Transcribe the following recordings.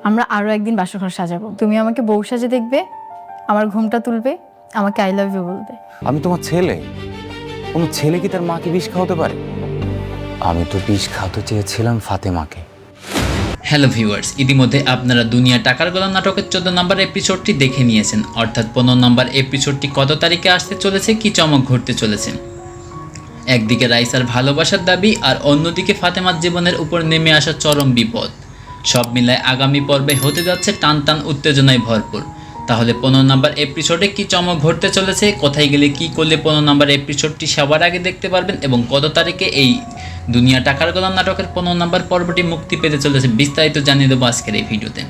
আমরা আরো একদিন বাসর ঘর সাজাবো। তুমি আমাকে বউ সাজে দেখবে, আমার ঘুমটা তুলবে, আমাকে আই লাভ ইউ বলবে। আমি তোমার ছেলে, কোনো ছেলে কি তার মাকে বিষ খাওয়াতে পারে? আমি তো বিষ খাওয়াতে চেয়েছিলাম ফাতেমাকে। হ্যালো ভিউয়ার্স, ইতিমধ্যে আপনারা দুনিয়া টাকার গোলাম নাটকের 14 নম্বর এপিসোডটি দেখে নিয়েছেন। অর্থাৎ 15 নম্বর এপিসোডটি কত তারিখে আসতে চলেছে, কি চমক ঘটতে চলেছে। একদিকে রাইসার ভালোবাসার দাবি আর অন্যদিকে ফাতেমার জীবনের উপর নেমে আসা চরম বিপদ। সব মিলায় আগামী পর্বে হতে যাচ্ছে টান টান উত্তেজনায় ভরপুর। তাহলে 15 নম্বর এপিসোডে কি চমক ঘটতে চলেছে, কোথায় গেলে কি করলে 15 নম্বর এপিসোডটি সবার আগে দেখতে পারবেন এবং কত তারিখে এই দুনিয়া টাকার গোলাম নাটকের 15 নম্বর পর্বটি মুক্তি পেতে চলেছে, বিস্তারিত জানিয়ে দেবো আজকের এই ভিডিওতে।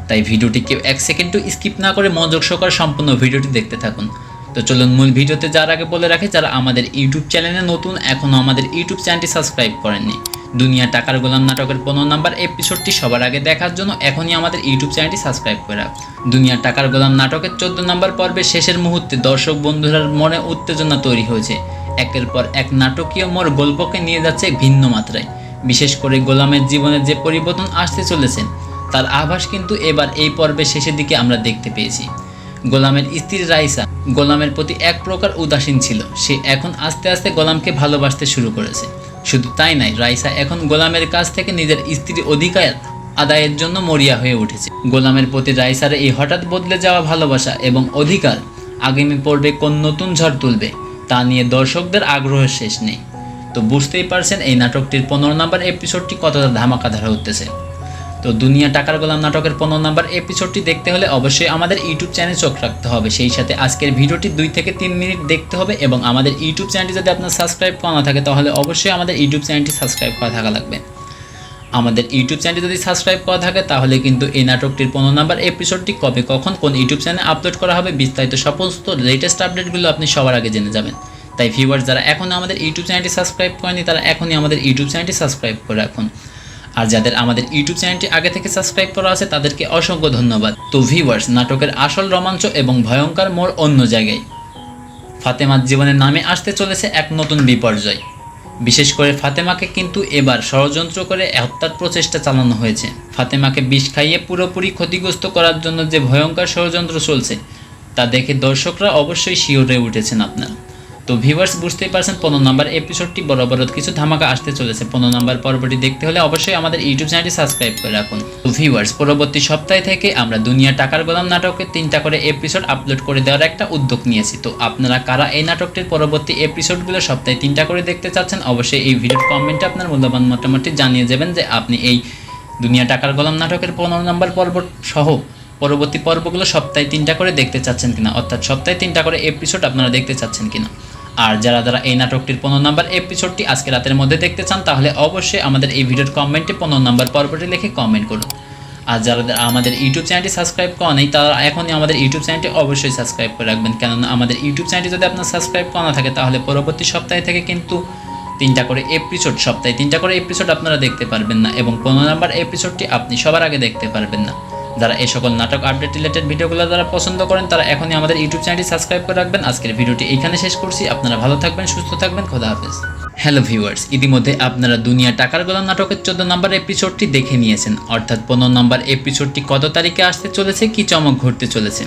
তাই ভিডিওটি কেউ এক সেকেন্ডও স্কিপ না করে মনোযোগ সহকারে সম্পূর্ণ ভিডিওটি দেখতে থাকুন। তো চলুন মূল ভিডিওতে যাওয়ার আগে বলে রাখি, যারা আমাদের ইউটিউব চ্যানেলে নতুন, এখনও আমাদের ইউটিউব চ্যানেলটি সাবস্ক্রাইব করেননি, দুনিয়া টাকার গোলাম নাটকের 15 নম্বর এপিসোডটি সবার আগে দেখার জন্য এখনই আমাদের ইউটিউব চ্যানেলটি সাবস্ক্রাইব করে রাখুন। দুনিয়া টাকার গোলাম নাটকের 14 নম্বর পর্বের শেষের মুহূর্তে দর্শক বন্ধুরার মনে উত্তেজনা তৈরি হয়েছে। একের পর এক নাটকীয় মোড় গল্পকে নিয়ে যাচ্ছে ভিন্ন মাত্রায়। বিশেষ করে গোলামের জীবনে যে পরিবর্তন আসতে চলেছে তার আভাস কিন্তু এবার এই পর্বের শেষের দিকে আমরা দেখতে পেয়েছি। গোলামের স্ত্রী রাইসা গোলামের প্রতি এক প্রকার উদাসীন ছিল, সে এখন আস্তে আস্তে গোলামকে ভালোবাসতে শুরু করেছে। শুধু তাই নয়, রাইসা এখন গোলামের কাছ থেকে নিজের স্ত্রীর অধিকার আদায়ের জন্য মরিয়া হয়ে উঠেছে। গোলামের প্রতি রাইসার এই হঠাৎ বদলে যাওয়া ভালোবাসা এবং অধিকার আগামী পর্বে কোন নতুন ঝড় তুলবে তা নিয়ে দর্শকদের আগ্রহের শেষ নেই। তো বুঝতেই পারছেন এই নাটকটির 15 নম্বর এপিসোডটি কতটা ধামাকাধার হতেছে। তো দুনিয়া টাকার গোলাম নাটকের 15 নম্বর এপিসোডটি দেখতে হলে অবশ্যই আমাদের ইউটিউব চ্যানেলে চোখ রাখতে হবে। সেই সাথে আজকের ভিডিওটি 2 থেকে 3 মিনিট দেখতে হবে এবং আমাদের ইউটিউব চ্যানেলটি যদি আপনার সাবস্ক্রাইব করা না থাকে তাহলে অবশ্যই আমাদের ইউটিউব চ্যানেলটি সাবস্ক্রাইব করা থাকা লাগবে। আমাদের ইউটিউব চ্যানেলটি যদি সাবস্ক্রাইব করা থাকে তাহলে কিন্তু এই নাটকটির 15 নম্বর এপিসোডটি কবে কখন কোন ইউটিউব চ্যানেলে আপলোড করা হবে বিস্তারিত সমস্ত লেটেস্ট আপডেটগুলো আপনি সবার আগে জেনে যাবেন। তাই ভিউয়ার্স, যারা এখনও আমাদের ইউটিউব চ্যানেলটি সাবস্ক্রাইব করেনি তারা এখনই আমাদের ইউটিউব চ্যানেলটি সাবস্ক্রাইব করে রাখুন। আর যাদের আমাদের ইউটিউব চ্যানেলটি আগে থেকে সাবস্ক্রাইব করা আছে তাদেরকে অসংখ্য ধন্যবাদ। তো ভিউয়ার্স, নাটকের আসল রোমাঞ্চ এবং ভয়ঙ্কর মোড় অন্য জায়গায়। ফাতেমার জীবনের নামে আসতে চলেছে এক নতুন বিপর্যয়। বিশেষ করে ফাতেমাকে কিন্তু এবার ষড়যন্ত্র করে হত্যার প্রচেষ্টা চালানো হয়েছে। ফাতেমাকে বিষ খাইয়ে পুরোপুরি ক্ষতিগ্রস্ত করার জন্য যে ভয়ঙ্কর ষড়যন্ত্র চলছে তা দেখে দর্শকরা অবশ্যই শিওরে উঠেছেন আপনারা। তো ভিউয়ার্স, বুঝতেই পারছেন 15 নম্বর এপিসোডটি বড় বড় কিছু ধামাকা আসতে চলেছে। 15 নম্বর পর্বটি দেখতে হলে অবশ্যই আমাদের ইউটিউব চ্যানেলটি সাবস্ক্রাইব করে রাখুন। তো ভিউয়ার্স, পরবর্তী সপ্তাহে থেকে আমরা দুনিয়া টাকার গোলাম নাটকে 3টা করে এপিসোড আপলোড করে দেওয়ার একটা উদ্যোগ নিয়েছি। তো আপনারা কারা এই নাটকটির পরবর্তী এপিসোডগুলো সপ্তাহে 3টা করে দেখতে চাচ্ছেন অবশ্যই এই ভিডিওর কমেন্টে আপনার মূল্যবান মতামতটি জানিয়ে যাবেন যে আপনি এই দুনিয়া টাকার গোলাম নাটকের 15 নম্বর পর্ব সহ পরবর্তী পর্বগুলো সপ্তাহে 3টা করে দেখতে চাচ্ছেন কিনা, অর্থাৎ সপ্তাহে 3টা করে এপিসোড আপনারা দেখতে চাচ্ছেন কিনা। আর যারা যারা এই নাটকটির 15 নম্বর এপিসোডটি আজকে রাতের মধ্যে দেখতে চান তাহলে অবশ্যই আমাদের এই ভিডিওর কমেন্টে 15 নম্বর পর্বটি লিখে কমেন্ট করুন। আর যারা আমাদের ইউটিউব চ্যানেলটি সাবস্ক্রাইব করা নেই তারা এখনই আমাদের ইউটিউব চ্যানেলটি অবশ্যই সাবস্ক্রাইব করে রাখবেন, কেননা আমাদের ইউটিউব চ্যানেলটি যদি আপনার সাবস্ক্রাইব করা না থাকে তাহলে পরবর্তী সপ্তাহে থেকে কিন্তু 3টা করে এপিসোড সপ্তাহে 3টা করে এপিসোড আপনারা দেখতে পারবেন না এবং 15 নম্বর এপিসোডটি আপনি সবার আগে দেখতে পারবেন না। যারা এই সকল নাটক আপডেট রিলেটেড ভিডিওগুলো যারা পছন্দ করেন তারা এখনই আমাদের ইউটিউব চ্যানেলটি সাবস্ক্রাইব করে রাখবেন। আজকের ভিডিওটি এইখানে শেষ করছি। আপনারা ভালো থাকবেন, সুস্থ থাকবেন, খোদা হাফেজ। হ্যালো ভিউয়ার্স, ইতিমধ্যে আপনারা দুনিয়া টাকার গোলাম নাটকের 14 নম্বর এপিসোডটি দেখে নিয়েছেন। অর্থাৎ 15 নম্বর এপিসোডটি কত তারিখে আসতে চলেছে, কি চমক ঘটতে চলেছে।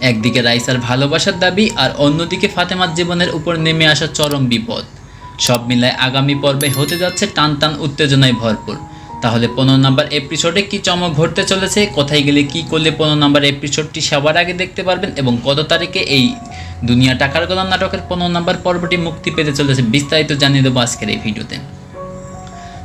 একদিকে রাইসার ভালোবাসার দাবি আর অন্যদিকে ফাতেমার জীবনের উপর নেমে আসা চরম বিপদ। সব মিলায় আগামী পর্বে হতে যাচ্ছে টান টান উত্তেজনায় ভরপুর। তাহলে 15 নম্বর এপিসোডে কি চমক ঘটতে চলেছে, কোথায় গেলে কি করলে 15 নম্বর এপিসোডটি সবার আগে দেখতে পারবেন এবং কত তারিখে এই দুনিয়া টাকার গোলাম নাটকের 15 নম্বর পর্বটি মুক্তি পেতে চলেছে, বিস্তারিত জানিয়ে দেবো আজকের এই ভিডিওতে।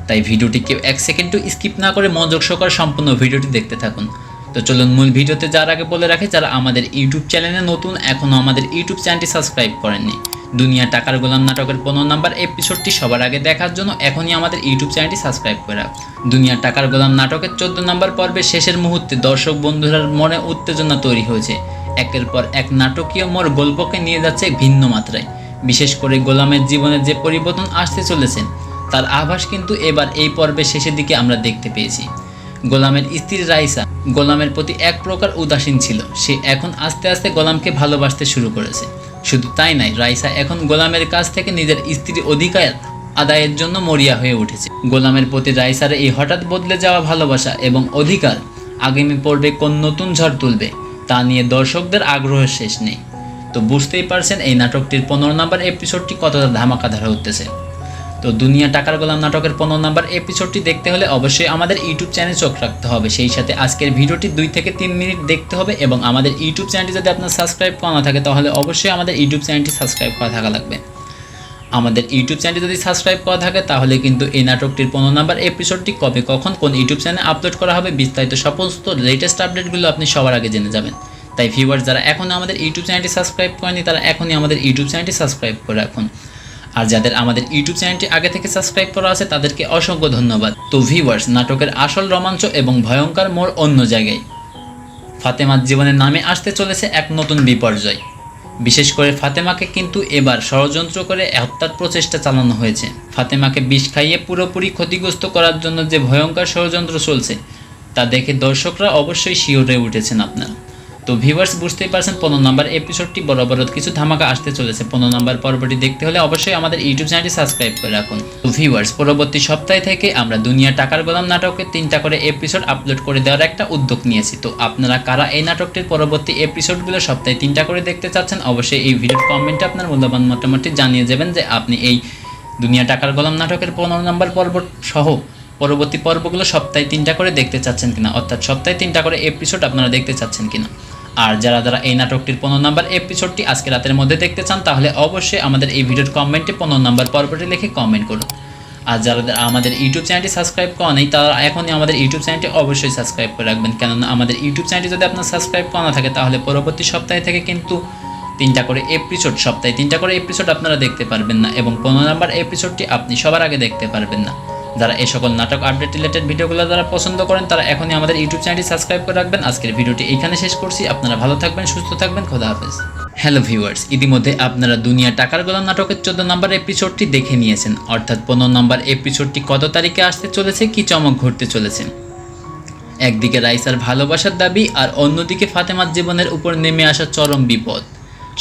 তাই ভিডিওটি কেউ এক সেকেন্ডও স্কিপ না করে মনোযোগ সহকারে সম্পূর্ণ ভিডিওটি দেখতে থাকুন। তো চলুন মূল ভিডিওতে যাওয়ার আগে বলে রাখি, যারা আমাদের ইউটিউব চ্যানেলে নতুন, এখনও আমাদের ইউটিউব চ্যানেলটি সাবস্ক্রাইব করেননি, দুনিয়া টাকার গোলাম নাটকের 15 নম্বর এপিসোডটি সবার আগে দেখার জন্য এখনই আমাদের ইউটিউব চ্যানেলটি সাবস্ক্রাইব করে রাখুন। দুনিয়া টাকার গোলাম নাটকের 14 নম্বর পর্বের শেষের মুহূর্তে দর্শক বন্ধুরার মনে উত্তেজনা তৈরি হয়েছে। একের পর এক নাটকীয় মোড় গল্পকে নিয়ে যাচ্ছে ভিন্ন মাত্রায়। বিশেষ করে গোলামের জীবনে যে পরিবর্তন আসতে চলেছে তার আভাস কিন্তু এবার এই পর্বের শেষের দিকে আমরা দেখতে পেয়েছি। গোলামের স্ত্রী রাইসা গোলামের প্রতি এক প্রকার উদাসীন ছিল, সে এখন আস্তে আস্তে গোলামকে ভালোবাসতে শুরু করেছে। শুধু তাই নয়, রাইসা এখন গোলামের কাছ থেকে নিজের স্ত্রীর অধিকার আদায়ের জন্য মরিয়া হয়ে উঠেছে। গোলামের প্রতি রাইসার এই হঠাৎ বদলে যাওয়া ভালোবাসা এবং অধিকার আগামী পর্বে কোন নতুন ঝড় তুলবে তা নিয়ে দর্শকদের আগ্রহের শেষ নেই। তো বুঝতেই পারছেন এই নাটকটির 15 নম্বর এপিসোডটি কতটা ধামাকাধার হতেছে। তো দুনিয়া টাকার গোলাম নাটকের 15 নম্বর এপিসোডটি দেখতে হলে অবশ্যই আমাদের ইউটিউব চ্যানেলে চোখ রাখতে হবে। সেই সাথে আজকের ভিডিওটি 2 থেকে 3 মিনিট দেখতে হবে এবং আমাদের ইউটিউব চ্যানেলটি যদি আপনার সাবস্ক্রাইব করা না থাকে তাহলে অবশ্যই আমাদের ইউটিউব চ্যানেলটি সাবস্ক্রাইব করা থাকা লাগবে। আমাদের ইউটিউব চ্যানেলটি যদি সাবস্ক্রাইব করা থাকে তাহলে কিন্তু এই নাটকটির 15 নম্বর এপিসোডটি কবে কখন কোন ইউটিউব চ্যানেলে আপলোড করা হবে বিস্তারিত সমস্ত লেটেস্ট আপডেটগুলো আপনি সবার আগে জেনে যাবেন। তাই ভিউয়ার্স যারা এখনও আমাদের ইউটিউব চ্যানেলটি সাবস্ক্রাইব করেনি তারা এখনই আমাদের ইউটিউব চ্যানেলটি সাবস্ক্রাইব করে রাখুন। আর যাদের আমাদের ইউটিউব চ্যানেলটি আগে থেকে সাবস্ক্রাইব করা আছে তাদেরকে অসংখ্য ধন্যবাদ। তো ভিউয়ার্স নাটকের আসল রোমাঞ্চ এবং ভয়ঙ্কর মোড় অন্য জায়গায়। ফাতেমার জীবনের নামে আসতে চলেছে এক নতুন বিপর্যয়। বিশেষ করে ফাতেমাকে কিন্তু এবার ষড়যন্ত্র করে হত্যার প্রচেষ্টা চালানো হয়েছে। ফাতেমাকে বিষ খাইয়ে পুরোপুরি ক্ষতিগ্রস্ত করার জন্য যে ভয়ঙ্কর ষড়যন্ত্র চলছে তা দেখে দর্শকরা অবশ্যই শিহরে উঠেছেন আপনারা। তো ভিউয়ার্স বুঝতেই পারছেন 15 নম্বর এপিসোডটি বরাবর কিছু ধামাকা আসতে চলেছে। 15 নম্বর পর্বটি দেখতে হলে অবশ্যই আমাদের ইউটিউব চ্যানেলটি সাবস্ক্রাইব করে রাখুন। তো ভিউয়ার্স পরবর্তী সপ্তাহে থেকে আমরা দুনিয়া টাকার গোলাম নাটকে 3টা করে এপিসোড আপলোড করে দেওয়ার একটা উদ্যোগ নিয়েছি। তো আপনারা কারা এই নাটকটির পরবর্তী এপিসোডগুলো সপ্তাহে 3টা করে দেখতে চাচ্ছেন অবশ্যই এই ভিডিওর কমেন্টে আপনার মূল্যবান মতামতটি জানিয়ে যাবেন যে আপনি এই দুনিয়া টাকার গোলাম নাটকের 15 নম্বর পর্ব সহ পরবর্তী পর্বগুলো সপ্তাহে 3টা করে দেখতে চাচ্ছেন কিনা, অর্থাৎ সপ্তাহে 3টা করে এপিসোড আপনারা দেখতে চাচ্ছেন কিনা। আর যারা এই নাটকটির 15 নম্বর এপিসোডটি আজকে রাতের মধ্যে দেখতে চান তাহলে অবশ্যই আমাদের এই ভিডিওর কমেন্টে 15 নম্বর পর্বটি লিখে কমেন্ট করুন। আর যারা আমাদের ইউটিউব চ্যানেলটি সাবস্ক্রাইব করা নেই তারা এখনই আমাদের ইউটিউব চ্যানেলটি অবশ্যই সাবস্ক্রাইব করে রাখবেন, কেননা আমাদের ইউটিউব চ্যানেলটি যদি আপনার সাবস্ক্রাইব করা না থাকে তাহলে পরবর্তী সপ্তাহে থেকে কিন্তু 3টা করে এপিসোড সপ্তাহে 3টা করে এপিসোড আপনারা দেখতে পারবেন না এবং 15 নম্বর এপিসোডটি আপনি সবার আগে দেখতে পারবেন না। যারা এই সকল নাটক আপডেট রিলেটেড ভিডিওগুলো যারা পছন্দ করেন তারা এখনই আমাদের ইউটিউব চ্যানেলটি সাবস্ক্রাইব করে রাখবেন। আজকের ভিডিওটি এইখানে শেষ করছি। আপনারা ভালো থাকবেন, সুস্থ থাকবেন, খোদা হাফেজ। হ্যালো ভিউয়ার্স, ইতিমধ্যে আপনারা দুনিয়া টাকার গোলাম নাটকের 14 নম্বর এপিসোডটি দেখে নিয়েছেন, অর্থাৎ 15 নম্বর এপিসোডটি কত তারিখে আসতে চলেছে, কি চমক ঘটতে চলেছে। একদিকে রাইসার ভালোবাসার দাবি আর অন্যদিকে ফাতেমার জীবনের উপর নেমে আসা চরম বিপদ,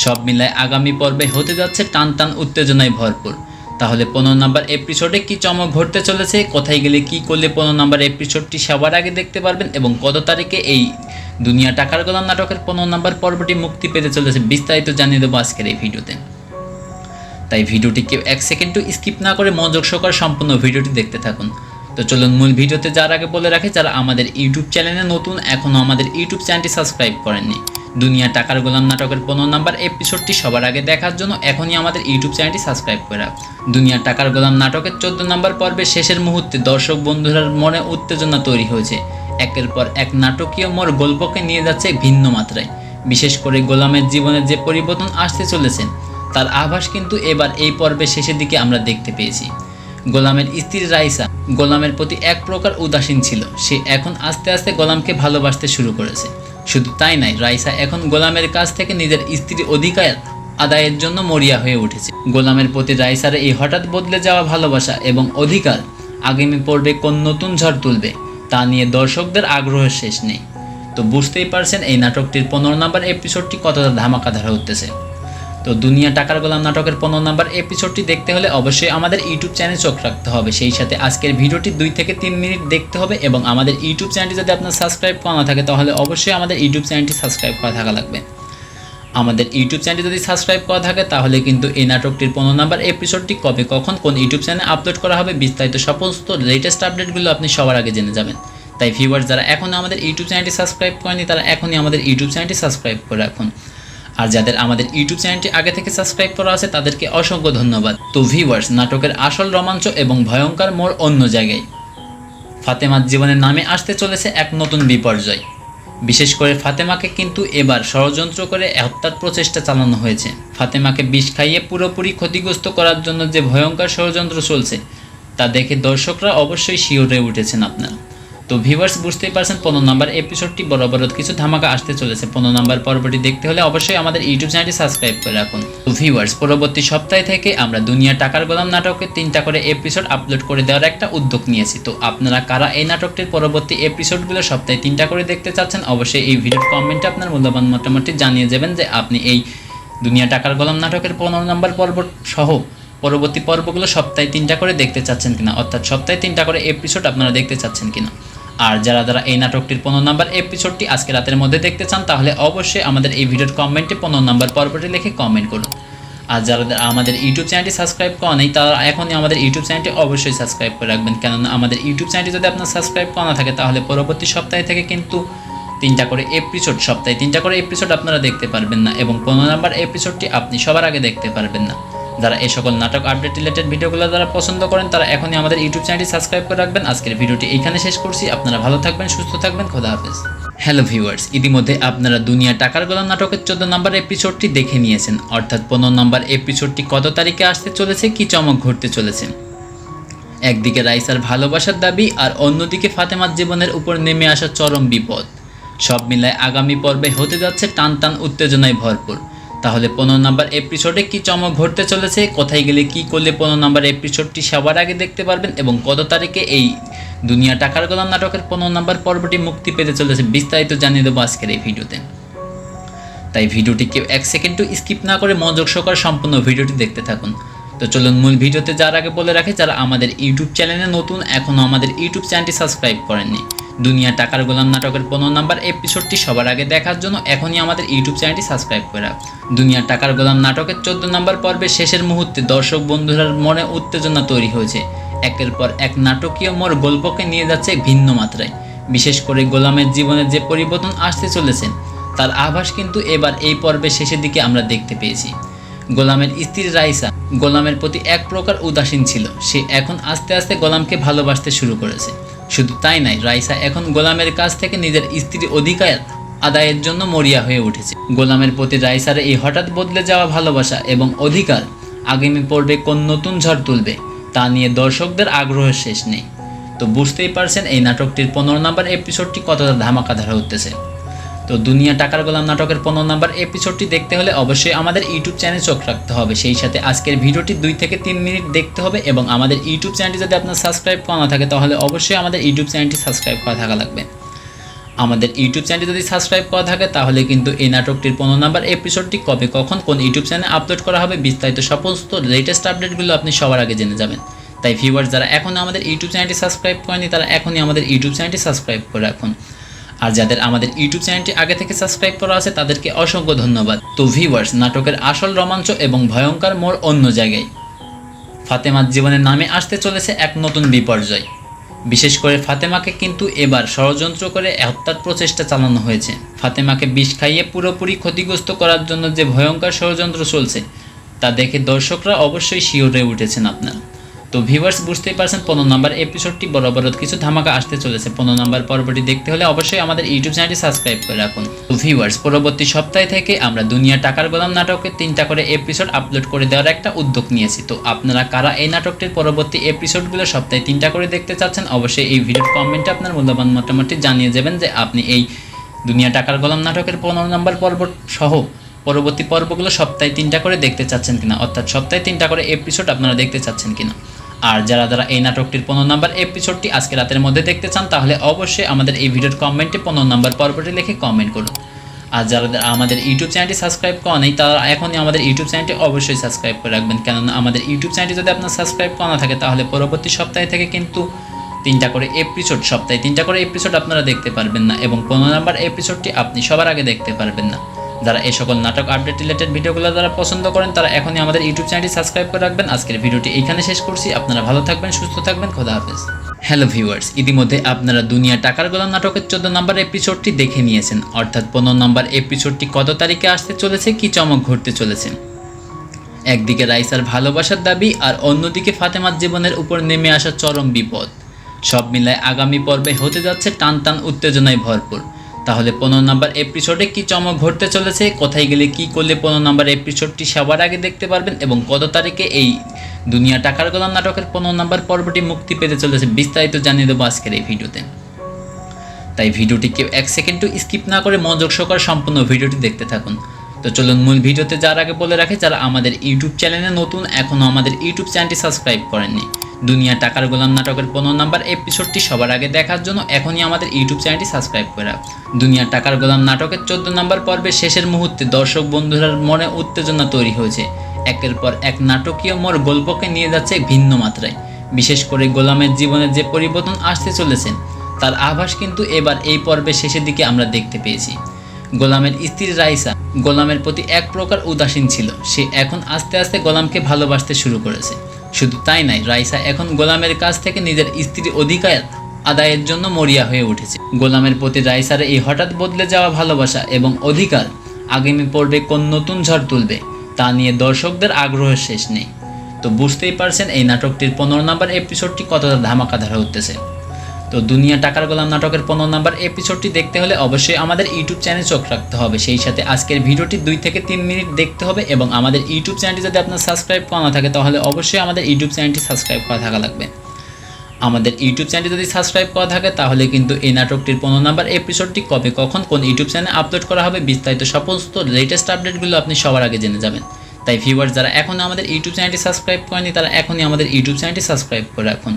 সব মিলায় আগামী পর্বে হতে যাচ্ছে টান টান উত্তেজনায় ভরপুর। তাহলে 15 নম্বর এপিসোডে কি চমক ঘটতে চলেছে, কোথায় গেলে কি করলে 15 নম্বর এপিসোডটি সবার আগে দেখতে পারবেন এবং কত তারিখে এই দুনিয়া টাকার গোলাম নাটকের 15 নম্বর পর্বটি মুক্তি পেতে চলেছে বিস্তারিত জানিয়ে দেবো আজকের এই ভিডিওতে। তাই ভিডিওটি কেউ 1 সেকেন্ডও স্কিপ না করে মনোযোগ সহকারে সম্পূর্ণ ভিডিওটি দেখতে থাকুন। তো চলুন মূল ভিডিওতে যাওয়ার আগে বলে রাখি, যারা আমাদের ইউটিউব চ্যানেলে নতুন এখনও আমাদের ইউটিউব চ্যানেলটি সাবস্ক্রাইব করেননি, দুনিয়া টাকার গোলাম নাটকের 15 নম্বর এপিসোডটি সবার আগে দেখার জন্য এখনই আমাদের ইউটিউব চ্যানেলটি সাবস্ক্রাইব করে রাখুন। দুনিয়া টাকার গোলাম নাটকের 14 নম্বর পর্বের শেষের মুহূর্তে দর্শক বন্ধুরার মনে উত্তেজনা তৈরি হয়েছে। একের পর এক নাটকীয় মোড় গল্পকে নিয়ে যাচ্ছে ভিন্ন মাত্রায়। বিশেষ করে গোলামের জীবনে যে পরিবর্তন আসতে চলেছে তার আভাস কিন্তু এবার এই পর্বের শেষের দিকে আমরা দেখতে পেয়েছি। গোলামের স্ত্রী রাইসা গোলামের প্রতি এক প্রকার উদাসীন ছিল, সে এখন আস্তে আস্তে গোলামকে ভালোবাসতে শুরু করেছে। শুধু তাই নয়, রাইসা এখন গোলামের কাছ থেকে নিজের স্ত্রীর অধিকার আদায়ের জন্য মরিয়া হয়ে উঠেছে। গোলামের প্রতি রাইসার এই হঠাৎ বদলে যাওয়া ভালোবাসা এবং অধিকার আগামী পর্বে কোন নতুন ঝড় তুলবে তা নিয়ে দর্শকদের আগ্রহের শেষ নেই। তো বুঝতেই পারছেন এই নাটকটির 15 নম্বর এপিসোডটি কতটা ধামাকাধার হতেছে। তো দুনিয়া টাকার গোলাম নাটকের 15 নম্বর এপিসোডটি দেখতে হলে অবশ্যই আমাদের ইউটিউব চ্যানেলে চোখ রাখতে হবে। সেই সাথে আজকের ভিডিওটি 2 থেকে 3 মিনিট দেখতে হবে এবং আমাদের ইউটিউব চ্যানেলটি যদি আপনার সাবস্ক্রাইব করা না থাকে তাহলে অবশ্যই আমাদের ইউটিউব চ্যানেলটি সাবস্ক্রাইব করা থাকা লাগবে। আমাদের ইউটিউব চ্যানেলটি যদি সাবস্ক্রাইব করা থাকে তাহলে কিন্তু এই নাটকটির 15 নম্বর এপিসোডটি কবে কখন কোন ইউটিউব চ্যানেলে আপলোড করা হবে বিস্তারিত সমস্ত লেটেস্ট আপডেটগুলো আপনি সবার আগে জেনে যাবেন। তাই ভিউয়ার্স যারা এখনও আমাদের ইউটিউব চ্যানেলটি সাবস্ক্রাইব করেনি তারা এখনই আমাদের ইউটিউব চ্যানেলটি সাবস্ক্রাইব করে রাখুন। আর যাদের আমাদের ইউটিউব চ্যানেলটি আগে থেকে সাবস্ক্রাইব করা আছে তাদেরকে অসংখ্য ধন্যবাদ। তো ভিউয়ার্স নাটকের আসল রোমাঞ্চ এবং ভয়ঙ্কর মোড় অন্য জায়গায়। ফাতেমার জীবনের নামে আসতে চলেছে এক নতুন বিপর্যয়। বিশেষ করে ফাতেমাকে কিন্তু এবার ষড়যন্ত্র করে হত্যার প্রচেষ্টা চালানো হয়েছে। ফাতেমাকে বিষ খাইয়ে পুরোপুরি ক্ষতিগ্রস্ত করার জন্য যে ভয়ঙ্কর ষড়যন্ত্র চলছে তা দেখে দর্শকরা অবশ্যই শিহরে উঠেছেন আপনারা। তো ভিউয়ার্স বুঝতেই পারছেন 15 নম্বর এপিসোডটি বরাবর কিছু ধামাকা আসতে চলেছে। 15 নম্বর পর্বটি দেখতে হলে অবশ্যই আমাদের ইউটিউব চ্যানেলটি সাবস্ক্রাইব করে রাখুন। তো ভিউয়ার্স পরবর্তী সপ্তাহে থেকে আমরা দুনিয়া টাকার গোলাম নাটকে 3টা করে এপিসোড আপলোড করে দেওয়ার একটা উদ্যোগ নিয়েছি। তো আপনারা কারা এই নাটকটির পরবর্তী এপিসোডগুলো সপ্তাহে 3টা করে দেখতে চাচ্ছেন অবশ্যই এই ভিডিওর কমেন্টে আপনার মূল্যবান মতামতটি জানিয়ে যাবেন যে আপনি এই দুনিয়া টাকার গোলাম নাটকের 15 নম্বর পর্ব সহ পরবর্তী পর্বগুলো সপ্তাহে 3টা করে দেখতে চাচ্ছেন কিনা, অর্থাৎ সপ্তাহে 3টা করে এপিসোড আপনারা দেখতে চাচ্ছেন কিনা। আর যারা এই নাটকটির 15 নম্বর এপিসোডটি আজকে রাতের মধ্যে দেখতে চান তাহলে অবশ্যই আমাদের এই ভিডিওর কমেন্টে 15 নম্বর পর্বটি লিখে কমেন্ট করুন। আর যারা আমাদের ইউটিউব চ্যানেলটি সাবস্ক্রাইব করা নেই তারা এখনই আমাদের ইউটিউব চ্যানেলটি অবশ্যই সাবস্ক্রাইব করে রাখবেন, কেননা আমাদের ইউটিউব চ্যানেলটি যদি আপনার সাবস্ক্রাইব করা না থাকে তাহলে পরবর্তী সপ্তাহে থেকে কিন্তু 3টা করে এপিসোড, সপ্তাহে 3টা করে এপিসোড আপনারা দেখতে পারবেন না এবং 15 নম্বর এপিসোডটি আপনি সবার আগে দেখতে পারবেন না। যারা এই সকল নাটক আপডেট রিলেটেড ভিডিওগুলো যারা পছন্দ করেন তারা এখনই আমাদের ইউটিউব চ্যানেলটি সাবস্ক্রাইব করে রাখবেন। আজকের ভিডিওটি এইখানে শেষ করছি। আপনারা ভালো থাকবেন, সুস্থ থাকবেন, খোদা হাফেজ। হ্যালো ভিউয়ার্স, ইতিমধ্যে আপনারা দুনিয়া টাকার গোলাম নাটকের 14 নম্বর এপিসোডটি দেখে নিয়েছেন, অর্থাৎ 15 নম্বর এপিসোডটি কত তারিখে আসতে চলেছে, কি চমক ঘটতে চলেছে। একদিকে রাইসার ভালোবাসার দাবি আর অন্যদিকে ফাতেমার জীবনের উপর নেমে আসা চরম বিপদ, সব মিলায় আগামী পর্বে হতে যাচ্ছে টান টান উত্তেজনায় ভরপুর। তাহলে 15 নম্বর এপিসোডে কি চমক ঘটতে চলেছে, কোথায় গেলে কি করলে 15 নম্বর এপিসোডটি সবার আগে দেখতে পারবেন এবং কত তারিখে এই দুনিয়া টাকার গোলাম নাটকের 15 নম্বর পর্বটি মুক্তি পেতে চলেছে, বিস্তারিত জানিয়ে দেবো আজকের এই ভিডিওতে। তাই ভিডিওটি কেউ 1 সেকেন্ডও স্কিপ না করে মনোযোগ সহকারে সম্পূর্ণ ভিডিওটি দেখতে থাকুন। তো চলুন মূল ভিডিওতে যাওয়ার আগে বলে রাখি, যারা আমাদের ইউটিউব চ্যানেলে নতুন এখনও আমাদের ইউটিউব চ্যানেলটি সাবস্ক্রাইব করেননি, দুনিয়া টাকার গোলাম নাটকের 15 নম্বর এপিসোডটি সবার আগে দেখার জন্য এখনই আমাদের ইউটিউব চ্যানেলটি সাবস্ক্রাইব করে রাখুন। দুনিয়া টাকার গোলাম নাটকের 14 নম্বর পর্বের শেষের মুহূর্তে দর্শক বন্ধুরার মনে উত্তেজনা তৈরি হয়েছে। একের পর এক নাটকীয় মোড় গল্পকে নিয়ে যাচ্ছে ভিন্ন মাত্রায়। বিশেষ করে গোলামের জীবনে যে পরিবর্তন আসতে চলেছে তার আভাস কিন্তু এবার এই পর্বের শেষের দিকে আমরা দেখতে পেয়েছি। গোলামের স্ত্রী রাইসা গোলামের প্রতি এক প্রকার উদাসীন ছিল, সে এখন আস্তে আস্তে গোলামকে ভালোবাসতে শুরু করেছে। শুধু তাই নয়, রাইসা এখন গোলামের কাছ থেকে নিজের স্ত্রীর অধিকার আদায়ের জন্য মরিয়া হয়ে উঠেছে। গোলামের প্রতি রাইসার এই হঠাৎ বদলে যাওয়া ভালোবাসা এবং অধিকার আগামী পর্বে কোন নতুন ঝড় তুলবে তা নিয়ে দর্শকদের আগ্রহের শেষ নেই। তো বুঝতেই পারছেন এই নাটকটির 15 নম্বর এপিসোডটি কতটা ধামাকাধার হতেছে। তো দুনিয়া টাকার গোলাম নাটকের 15 নম্বর এপিসোডটি দেখতে হলে অবশ্যই আমাদের ইউটিউব চ্যানেলে চোখ রাখতে হবে, সেই সাথে আজকের ভিডিওটি 2 থেকে 3 মিনিট দেখতে হবে এবং আমাদের ইউটিউব চ্যানেলটি যদি আপনার সাবস্ক্রাইব করা না থাকে তাহলে অবশ্যই আমাদের ইউটিউব চ্যানেলটি সাবস্ক্রাইব করা থাকা লাগবে। আমাদের ইউটিউব চ্যানেলটি যদি সাবস্ক্রাইব করা থাকে তাহলে কিন্তু এই নাটকটির 15 নম্বর এপিসোডটি কবে কখন কোন ইউটিউব চ্যানেলে আপলোড করা হবে বিস্তারিত সমস্ত লেটেস্ট আপডেটগুলো আপনি সবার আগে জেনে যাবেন। তাই ভিউয়ার্স, যারা এখনও আমাদের ইউটিউব চ্যানেলটি সাবস্ক্রাইব করেনি তারা এখনই আমাদের ইউটিউব চ্যানেলটি সাবস্ক্রাইব করে রাখুন। আর যাদের আমাদের ইউটিউব চ্যানেলটি আগে থেকে সাবস্ক্রাইব করা আছে তাদেরকে অসংখ্য ধন্যবাদ। তো ভিউয়ার্স, নাটকের আসল রোমাঞ্চ এবং ভয়ঙ্কর মোড় অন্য জায়গায়। ফাতেমার জীবনের নামে আসতে চলেছে এক নতুন বিপর্যয়। বিশেষ করে ফাতেমাকে কিন্তু এবার ষড়যন্ত্র করে হত্যার প্রচেষ্টা চালানো হয়েছে। ফাতেমাকে বিষ খাইয়ে পুরোপুরি ক্ষতিগ্রস্ত করার জন্য যে ভয়ঙ্কর ষড়যন্ত্র চলছে তা দেখে দর্শকরা অবশ্যই শিওরে উঠেছেন আপনারা। তো ভিউয়ার্স, বুঝতেই পারছেন 15 নম্বর এপিসোডটি বরাবর কিছু ধামাকা আসতে চলেছে। 15 নম্বর পর্বটি দেখতে হলে অবশ্যই আমাদের ইউটিউব চ্যানেলটি সাবস্ক্রাইব করে রাখুন। তো ভিউয়ার্স, পরবর্তী সপ্তাহে থেকে আমরা দুনিয়া টাকার গোলাম নাটকের 3টা করে এপিসোড আপলোড করে দেওয়ার একটা উদ্যোগ নিয়েছি। তো আপনারা কারা এই নাটকটির পরবর্তী এপিসোডগুলো সপ্তাহে 3টা করে দেখতে চাচ্ছেন অবশ্যই এই ভিডিওর কমেন্টে আপনার মূল্যবান মতামতটি জানিয়ে যাবেন যে আপনি এই দুনিয়া টাকার গোলাম নাটকের 15 নম্বর পর্ব সহ পরবর্তী পর্বগুলো সপ্তাহে 3টা করে দেখতে চাচ্ছেন কিনা, অর্থাৎ সপ্তাহে 3টা করে এপিসোড আপনারা দেখতে চাচ্ছেন কিনা। আর যারা এই নাটকটির 15 নম্বর এপিসোডটি আজকে রাতের মধ্যে দেখতে চান তাহলে অবশ্যই আমাদের এই ভিডিওর কমেন্টে 15 নম্বর পর্বটি লিখে কমেন্ট করুন। আর যারা আমাদের ইউটিউব চ্যানেলটি সাবস্ক্রাইব করা নেই তারা এখনই আমাদের ইউটিউব চ্যানেলটি অবশ্যই সাবস্ক্রাইব করে রাখবেন, কেননা আমাদের ইউটিউব চ্যানেলটি যদি আপনার সাবস্ক্রাইব করা না থাকে তাহলে পরবর্তী সপ্তাহে থেকে কিন্তু 3টা করে এপিসোড, সপ্তাহে 3টা করে এপিসোড আপনারা দেখতে পারবেন না এবং 15 নম্বর এপিসোডটি আপনি সবার আগে দেখতে পারবেন না। যারা এই সকল নাটক আপডেট রিলেটেড ভিডিওগুলো যারা পছন্দ করেন তারা এখনই আমাদের ইউটিউব চ্যানেলটি সাবস্ক্রাইব করে রাখবেন। আজকের ভিডিওটি এইখানে শেষ করছি। আপনারা ভালো থাকবেন, সুস্থ থাকবেন, খোদা হাফেজ। হ্যালো ভিউয়ার্স, ইতিমধ্যে আপনারা দুনিয়া টাকার গোলাম নাটকের 14 নম্বর এপিসোডটি দেখে নিয়েছেন, অর্থাৎ 15 নম্বর এপিসোডটি কত তারিখে আসতে চলেছে, কি চমক ঘটতে চলেছে। একদিকে রাইসার ভালোবাসার দাবি আর অন্যদিকে ফাতেমার জীবনের উপর নেমে আসা চরম বিপদ, সব মিলায় আগামী পর্বে হতে যাচ্ছে টান টান উত্তেজনায় ভরপুর। তাহলে 15 নম্বর এপিসোডে কি চমক ঘটতে চলেছে, কোথায় গেলে কি করলে 15 নম্বর এপিসোডটি সবার আগে দেখতে পারবেন এবং কত তারিখে এই দুনিয়া টাকার গোলাম নাটকের 15 নম্বর পর্বটি মুক্তি পেতে চলেছে, বিস্তারিত জানিয়ে দেবো আজকের এই ভিডিওতে। তাই ভিডিওটি কেউ 1 সেকেন্ডও স্কিপ না করে মনোযোগ সহকারে সম্পূর্ণ ভিডিওটি দেখতে থাকুন। তো চলুন মূল ভিডিওতে যাওয়ার আগে বলে রাখি, যারা আমাদের ইউটিউব চ্যানেলে নতুন এখনও আমাদের ইউটিউব চ্যানেলটি সাবস্ক্রাইব করেননি, দুনিয়া টাকার গোলাম নাটকের 15 নম্বর এপিসোডটি সবার আগে দেখার জন্য এখনই আমাদের ইউটিউব চ্যানেলটি সাবস্ক্রাইব করে রাখুন। দুনিয়া টাকার গোলাম নাটকের 14 নম্বর পর্বের শেষের মুহূর্তে দর্শক বন্ধুরার মনে উত্তেজনা তৈরি হয়েছে। একের পর এক নাটকীয় মোড় গল্পকে নিয়ে যাচ্ছে ভিন্ন মাত্রায়। বিশেষ করে গোলামের জীবনে যে পরিবর্তন আসতে চলেছেন তার আভাস কিন্তু এবার এই পর্বের শেষের দিকে আমরা দেখতে পেয়েছি। গোলামের স্ত্রী রাইসা গোলামের প্রতি এক প্রকার উদাসীন ছিল, সে এখন আস্তে আস্তে গোলামকে ভালোবাসতে শুরু করেছে। শুধু তাই নয়, রাইসা এখন গোলামের কাছ থেকে নিজের স্ত্রীর অধিকার আদায়ের জন্য মরিয়া হয়ে উঠেছে। গোলামের প্রতি রাইসার এই হঠাৎ বদলে যাওয়া ভালোবাসা এবং অধিকার আগামী পর্বে কোন নতুন ঝড় তুলবে তা নিয়ে দর্শকদের আগ্রহের শেষ নেই। তো বুঝতেই পারছেন এই নাটকটির 15 নম্বর এপিসোডটি কতটা ধামাকাধার হতেছে। তো দুনিয়া টাকার গোলাম নাটকের 15 নম্বর এপিসোডটি দেখতে হলে অবশ্যই আমাদের ইউটিউব চ্যানেলে চোখ রাখতে হবে। সেই সাথে আজকের ভিডিওটি 2 থেকে 3 মিনিট দেখতে হবে এবং আমাদের ইউটিউব চ্যানেলটি যদি আপনার সাবস্ক্রাইব করা না থাকে তাহলে অবশ্যই আমাদের ইউটিউব চ্যানেলটি সাবস্ক্রাইব করা থাকা লাগবে। আমাদের ইউটিউব চ্যানেলটি যদি সাবস্ক্রাইব করা থাকে তাহলে কিন্তু এই নাটকটির 15 নম্বর এপিসোডটি কবে কখন কোন ইউটিউব চ্যানেলে আপলোড করা হবে বিস্তারিত সমস্ত লেটেস্ট আপডেটগুলো আপনি সবার আগে জেনে যাবেন। তাই ভিউয়ার্স যারা এখনও আমাদের ইউটিউব চ্যানেলটি সাবস্ক্রাইব করেনি তারা এখনই আমাদের ইউটিউব চ্যানেলটি সাবস্ক্রাইব করে রাখুন।